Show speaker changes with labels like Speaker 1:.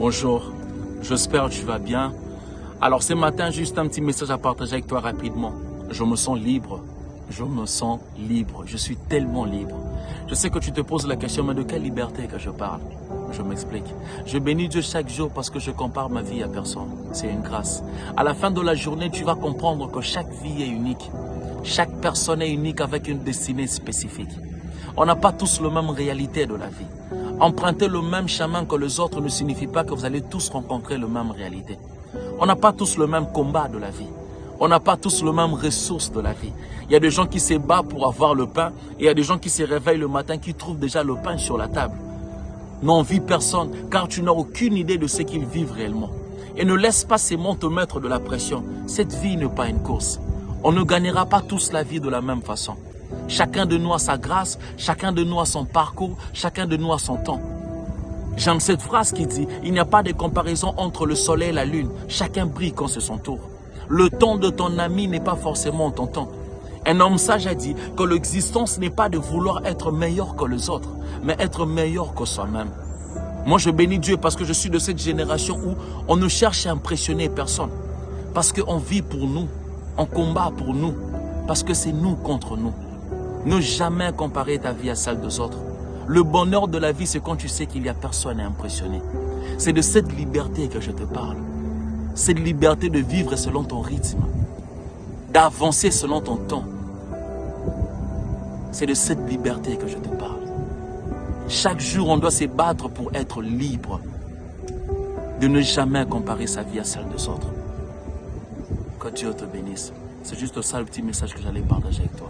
Speaker 1: Bonjour, j'espère que tu vas bien. Alors ce matin, juste un petit message à partager avec toi rapidement. Je me sens libre, je me sens libre, je suis tellement libre. Je sais que tu te poses la question, mais de quelle liberté que je parle? Je m'explique. Je bénis Dieu chaque jour parce que je compare ma vie à personne. C'est une grâce. À la fin de la journée, tu vas comprendre que chaque vie est unique. Chaque personne est unique avec une destinée spécifique. On n'a pas tous la même réalité de la vie. Emprunter le même chemin que les autres ne signifie pas que vous allez tous rencontrer la même réalité. On n'a pas tous le même combat de la vie. On n'a pas tous les mêmes ressources de la vie. Il y a des gens qui se battent pour avoir le pain et il y a des gens qui se réveillent le matin qui trouvent déjà le pain sur la table. N'envie personne car tu n'as aucune idée de ce qu'ils vivent réellement. Et ne laisse pas ces mots te mettre de la pression. Cette vie n'est pas une course. On ne gagnera pas tous la vie de la même façon. Chacun de nous a sa grâce, chacun de nous a son parcours, chacun de nous a son temps. J'aime cette phrase qui dit « Il n'y a pas de comparaison entre le soleil et la lune. Chacun brille quand c'est son tour. Le temps de ton ami n'est pas forcément ton temps. » Un homme sage a dit que l'existence n'est pas de vouloir être meilleur que les autres, mais être meilleur que soi-même. Moi, je bénis Dieu parce que je suis de cette génération où on ne cherche à impressionner personne. Parce qu'on vit pour nous, on combat pour nous, parce que c'est nous contre nous. Ne jamais comparer ta vie à celle des autres. Le bonheur de la vie, c'est quand tu sais qu'il n'y a personne à impressionner. C'est de cette liberté que je te parle. Cette liberté de vivre selon ton rythme, d'avancer selon ton temps. C'est de cette liberté que je te parle. Chaque jour, on doit se battre pour être libre. De ne jamais comparer sa vie à celle des autres. Que Dieu te bénisse. C'est juste ça le petit message que j'allais partager avec toi.